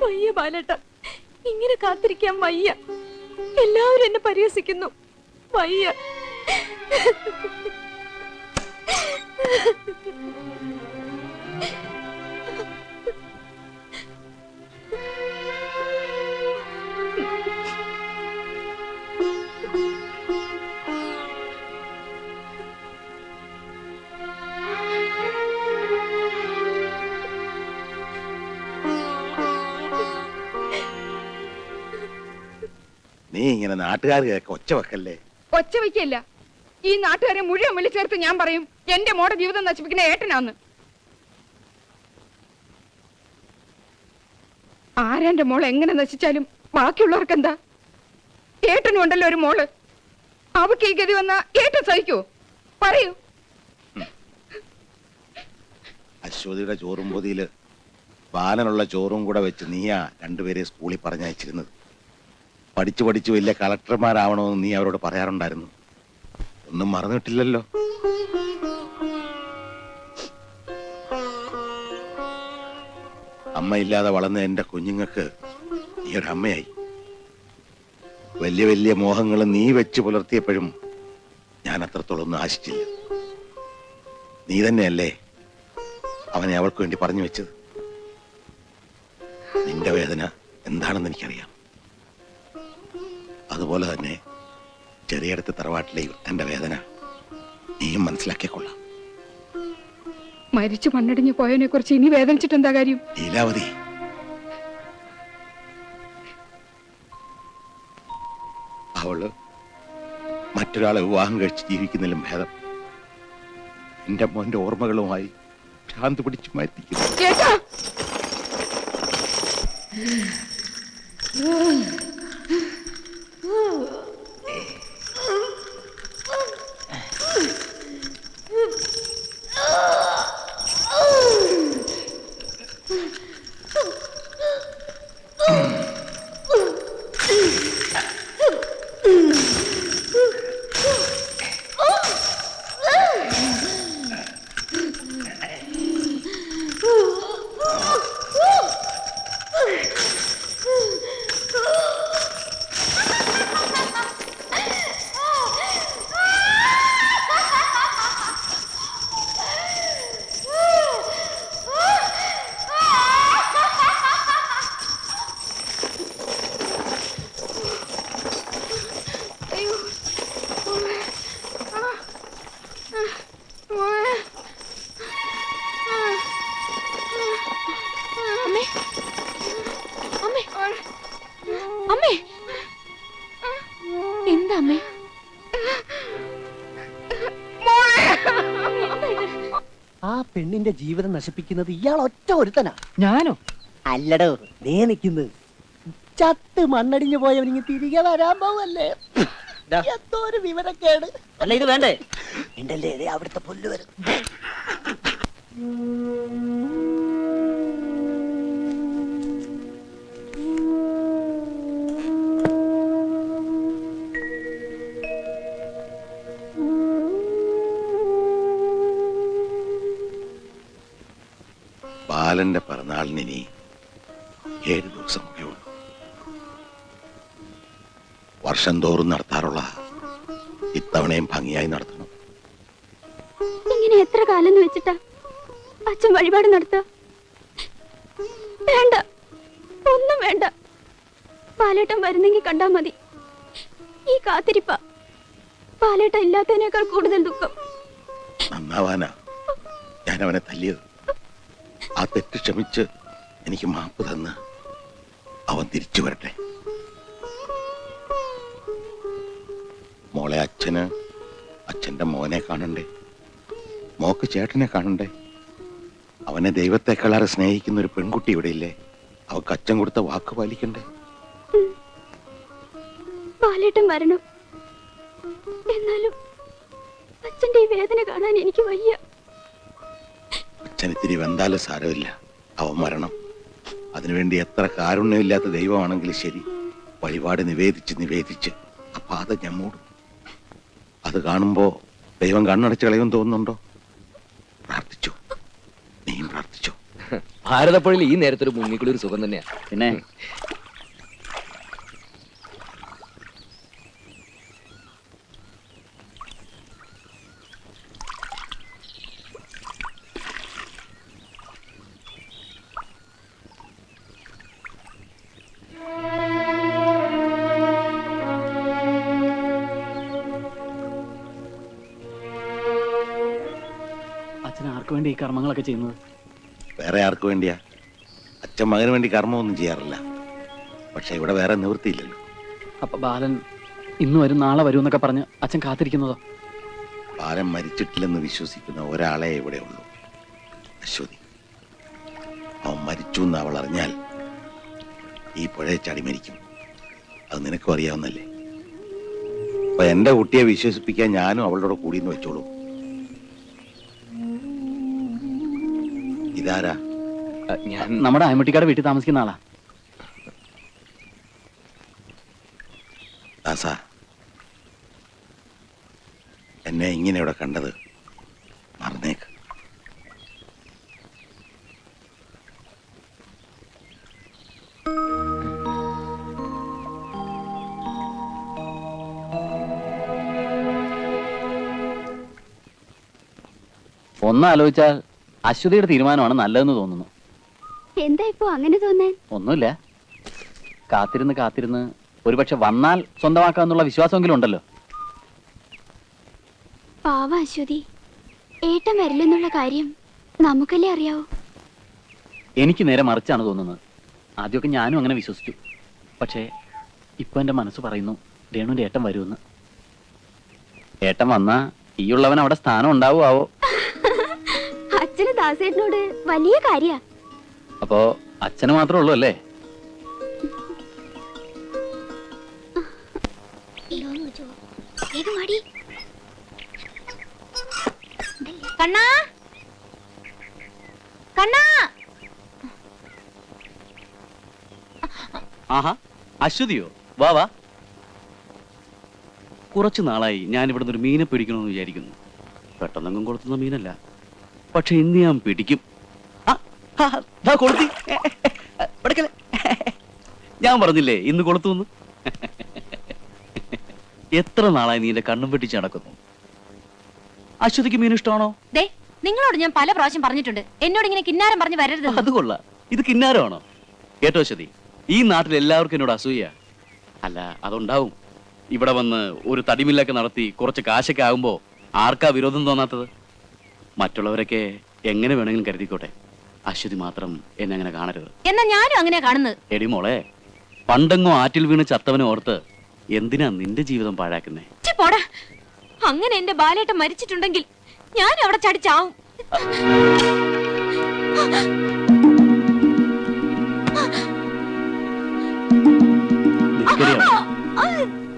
വയ്യ ബാലേട്ട, ഇങ്ങനെ കാത്തിരിക്കാൻ വയ്യ. എല്ലാവരും എന്നെ പരിഹസിക്കുന്നു. വയ്യ. നീ ഇങ്ങനെ നാട്ടുകാർ ഒച്ച വെക്കല്ലേ. ഒച്ച വയ്ക്കല്ല. ഈ നാട്ടുകാരെ മുഴുവൻ വിളിച്ചേർത്ത് ഞാൻ പറയും എന്റെ മോടെ ജീവിതം നശിപ്പിക്കുന്ന ഏട്ടനാന്ന്. ആരാന്റെ മോൾ എങ്ങനെ നശിച്ചാലും ബാക്കിയുള്ളവർക്ക് എന്താ? ഏട്ടനും ഉണ്ടല്ലോ ഒരു മോള്. അവക്ക് ഈ ഗതി വന്നാ ഏട്ടൻ സഹിക്കോ? പറയൂ. അശ്വതിയുടെ ചോറും പൊതിയില് ബാലനുള്ള ചോറും കൂടെ വെച്ച് നീയാ രണ്ടുപേരെ സ്കൂളിൽ പറഞ്ഞയച്ചിരുന്നത്. പഠിച്ചു പഠിച്ചു വലിയ കളക്ടർമാരാവണമെന്ന് നീ അവരോട് പറയാറുണ്ടായിരുന്നു. ഒന്നും മറന്നിട്ടില്ലല്ലോ. അമ്മയില്ലാതെ വളർന്ന എന്റെ കുഞ്ഞുങ്ങൾക്ക് നീ ഒരമ്മയായി. വലിയ വലിയ മോഹങ്ങൾ നീ വെച്ച് പുലർത്തിയപ്പോഴും ഞാൻ അത്രത്തോളം ഒന്നും ആശിച്ചില്ല. നീ തന്നെയല്ലേ അവനെ അവൾക്ക് വേണ്ടി പറഞ്ഞു വെച്ചത്. നിന്റെ വേദന എന്താണെന്ന് എനിക്കറിയാം. അതുപോലെ തന്നെ ചെറിയടത്ത് തറവാട്ടിലെ യുദ്ധന്റെ വേദന നീയും മനസ്സിലാക്കിക്കൊള്ളാം. മരിച്ചു മണ്ണടിഞ്ഞു പോയതിനെ കുറിച്ച് ഇനി വേദനിച്ചിട്ട് എന്താ കാര്യം? ലീലാവതി, അവള് മറ്റൊരാളെ വിവാഹം കഴിച്ച് ജീവിക്കുന്നതിലും ഭേദം എന്റെ മോന്റെ ഓർമ്മകളുമായി ഭ്രാന്ത് പിടിച്ചു മാറ്റിക്കുന്നു. ആ പെണ്ണിന്റെ ജീവിതം നശിപ്പിക്കുന്നത് ഇയാൾ ഒറ്റ ഒരുത്തനാ. ഞാനോ? അല്ലടോ, നീ നിൽക്കുന്നത്. ചത്ത് മണ്ണടിഞ്ഞു പോയവനിങ്ങ് തിരികെ വരാൻ പോവല്ലേ. എന്തോ ഒരു വിവരക്കേട്. അല്ല ഇത് വേണ്ടേ? ഉണ്ടല്ലേ അവിടുത്തെ പുല്ല് വരും. ബാലന്റെ പിറന്നാളിന് ഇനി 7 ദിവസമൊക്കെ ഉള്ളൂ. വർഷം തോറും നടത്താറുള്ള ഇത്തവണയും ഭംഗിയായി നടത്തണം. ഇങ്ങനെ എത്ര കാലം വെച്ചിട്ടാ അച്ഛൻ വഴിപാട് നടത്ത? വേണ്ട, ഒന്നും വേണ്ട. പാലേട്ടൻ വരുന്നെങ്കിൽ കണ്ടാ മതി. ഈ കാത്തിരിപ്പ പാലേട്ട ഇല്ലാത്തതിനേക്കാൾ കൂടുതൽ ദുഃഖം. നന്നാവാനാ ഞാൻ അവനെ തല്ലിയത്. ആ തെറ്റ് ക്ഷമിച്ച് എനിക്ക് മാപ്പ് തന്ന് അവൻ തിരിച്ചു വരട്ടെ. മോളെ, അച്ഛന്റെ മോനെ കാണണ്ടേ? മോക്ക് ചേട്ടനെ കാണണ്ടേ? അവനെ ദൈവത്തെക്കാളേറെ സ്നേഹിക്കുന്ന ഒരു പെൺകുട്ടി ഇവിടെ ഇല്ലേ? അവക്ക് അച്ഛൻ കൊടുത്ത വാക്ക് പാലിക്കണ്ടേ? പാലേട്ടൻ വരണം. എന്നാലും അച്ഛന്റെ ഈ വേദന കാണാൻ എനിക്ക് വയ്യ. അച്ഛനിത്തിരി വെന്താലും സാരമില്ല, അവൻ മരണം. അതിനുവേണ്ടി എത്ര കാരുണ്യമില്ലാത്ത ദൈവമാണെങ്കിലും ശരി, വഴിപാട് നിവേദിച്ച് ആ പാത ഞാൻ മൂടും. അത് കാണുമ്പോ ദൈവം കണ്ണടച്ച് കളയുമെന്ന് തോന്നുന്നുണ്ടോ? പ്രാർത്ഥിച്ചോ, നീയും പ്രാർത്ഥിച്ചോ. ഭാരതപ്പുഴയിൽ ഈ നേരത്തൊരു മുങ്ങിക്കുളി ഒരു സുഖം തന്നെയാ. പിന്നെ അച്ഛൻ ആർക്ക് വേണ്ടി ഈ കർമ്മങ്ങളൊക്കെ ചെയ്യുന്നത്? വേറെ ആർക്ക് വേണ്ടിയാ? അച്ഛൻ മകന് വേണ്ടി കർമ്മമൊന്നും ചെയ്യാറില്ല. പക്ഷെ ഇവിടെ വേറെ നിവൃത്തിയില്ലല്ലോ. അപ്പൊ ബാലൻ ഇന്ന് വരും നാളെ വരും എന്നൊക്കെ പറഞ്ഞ് അച്ഛൻ കാത്തിരിക്കുന്നതോ? ബാലൻ മരിച്ചിട്ടില്ലെന്ന് വിശ്വസിക്കുന്ന ഒരാളെ ഇവിടെ ഉള്ളൂ, അശ്വതി. അവൻ മരിച്ചു എന്ന് അവൾ അറിഞ്ഞാൽ ഈ പുഴയെ ചാടി മരിക്കും. അത് നിനക്കും അറിയാവുന്നല്ലേ. അപ്പൊ എന്റെ കുട്ടിയെ വിശ്വസിപ്പിക്കാൻ ഞാനും അവളുടെ കൂടിയെന്ന് വെച്ചോളൂ. ഇതാരാ? ഞാൻ നമ്മുടെ അയമുട്ടിക്കാട് വീട്ടിൽ താമസിക്കുന്ന ആളാ. ദാസ, എന്നെ ഇങ്ങനെ ഇവിടെ കണ്ടത് മറന്നേക്ക്. ഒന്നാലോചിച്ചാൽ അശ്വതിയുടെ തീരുമാനമാണ് നല്ലതെന്ന് തോന്നുന്നു. എന്താ ഇപ്പോ അങ്ങനെ തോന്നാൻ? ഒന്നുമില്ല, കാത്തിരുന്ന് കാത്തിരുന്ന് ഒരുപക്ഷെ വന്നാൽ സ്വന്തമാക്കാന്നുള്ള വിശ്വാസമെങ്കിലും ഉണ്ടല്ലോ. പാവ അശ്വതി, ഏട്ടൻ വരില്ലെന്നുള്ള കാര്യം നമുക്കല്ലേ അറിയാവൂ. എനിക്ക് നേരെ മറിച്ചാണ് തോന്നുന്നത്. ആദ്യമൊക്കെ ഞാനും അങ്ങനെ വിശ്വസിച്ചു. പക്ഷേ ഇപ്പൊ എന്റെ മനസ്സ് പറയുന്നു രേണുവിന്റെ ഏട്ടൻ വരുമെന്ന്. ഏട്ടൻ വന്നാ ഈ ഉള്ളവൻ അവിടെ സ്ഥാനം ഉണ്ടാവുമാവോ? അച്ഛന് ദാസേട്ടനോട് വലിയ കാര്യ. അപ്പോ അച്ഛന് മാത്രമേ ഉള്ളൂ അല്ലേ? കണ്ണാ, കണ്ണാ. ആഹാ, അശ്വതിയോ? വാ വാ. കുറച്ചു നാളായി ഞാൻ ഇവിടുന്ന് ഒരു മീനെ പിടിക്കണമെന്ന് വിചാരിക്കുന്നു. പെട്ടെന്നെങ്കും കൊളുത്തുന്ന മീനല്ല, പക്ഷെ ഇന്ന് ഞാൻ പിടിക്കും. കൊളുത്തി. ഞാൻ പറഞ്ഞില്ലേ ഇന്ന് കൊളുത്തുന്ന്. എത്ര നാളായി നീ എന്റെ കണ്ണും വെട്ടിച്ച് നടക്കുന്നു. അശ്വതിക്ക് മീൻ ഇഷ്ടമാണോ? നിങ്ങളോട് ഞാൻ പല പ്രാവശ്യം പറഞ്ഞിട്ടുണ്ട്, എന്നോട് ഇങ്ങനെ കിന്നാരം പറഞ്ഞ് വരരുത്. അത് കൊള്ളാം. ഇത് കിന്നാരമാണോ? കേട്ടോ അശ്വതി, ഈ നാട്ടിൽ എല്ലാവർക്കും എന്നോട് അസൂയ. അല്ല, അതുണ്ടാവും. ഇവിടെ വന്ന് ഒരു തടിമില്ലൊക്കെ നടത്തി കുറച്ച് കാശൊക്കെ ആകുമ്പോ ആർക്കാ വിരോധം തോന്നാത്തത്? മറ്റുള്ളവരൊക്കെ എങ്ങനെ വേണമെങ്കിലും കരുതിക്കോട്ടെ, അശ്വതി മാത്രം എന്നെ അങ്ങനെ കാണരുത്. എന്നാ ഞാനും അങ്ങനെ കാണുന്നത്. എടി മോളെ, പണ്ടെങ്ങോ ആറ്റിൽ വീണ് ചത്തവനെ ഓർത്ത് എന്തിനാ നിന്റെ ജീവിതം പാഴാക്കുന്നേ? പോടാ. അങ്ങനെ എന്റെ ബാലേട്ടൻ മരിച്ചിട്ടുണ്ടെങ്കിൽ ഞാൻ അവിടെ ചടിച്ചാവും.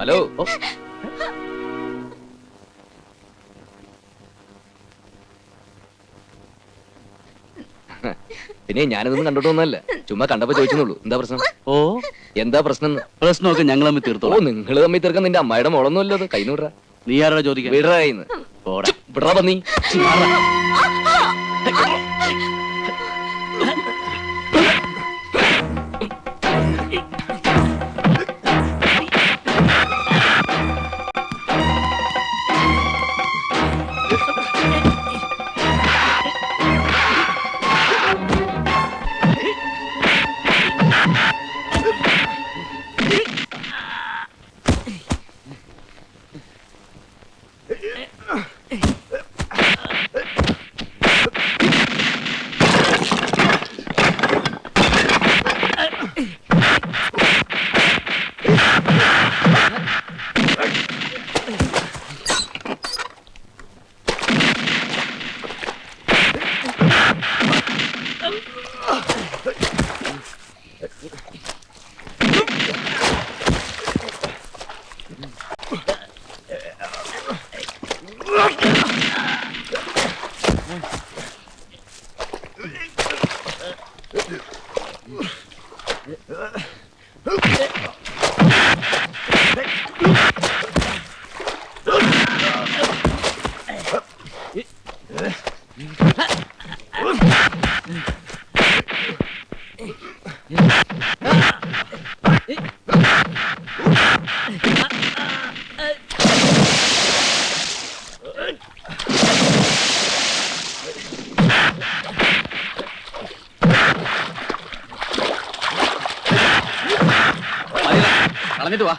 ഹലോ, പിന്നെ ഞാനിതൊന്നും കണ്ടോട്ട് വന്നല്ല, ചുമ്മാ കണ്ടപ്പോ ചോദിച്ചെന്നുള്ളൂ. എന്താ പ്രശ്നം? ഓ, എന്താ പ്രശ്നം? പ്രശ്നമൊക്കെ ഞങ്ങൾ തമ്മിൽ ഓ, തീർത്തോളാം. നിങ്ങൾ തമ്മിൽ തീർക്കാൻ നിന്റെ അമ്മായിയുടെ മോളൊന്നുമല്ലോ. അത് കൈ വിടറാ. നീ ആരോടാ ചോദിക്കാൻ? വിടറായിന്ന് പോടാ. വിടറാ പന്നി. കളഞ്ഞിട്ട് വാ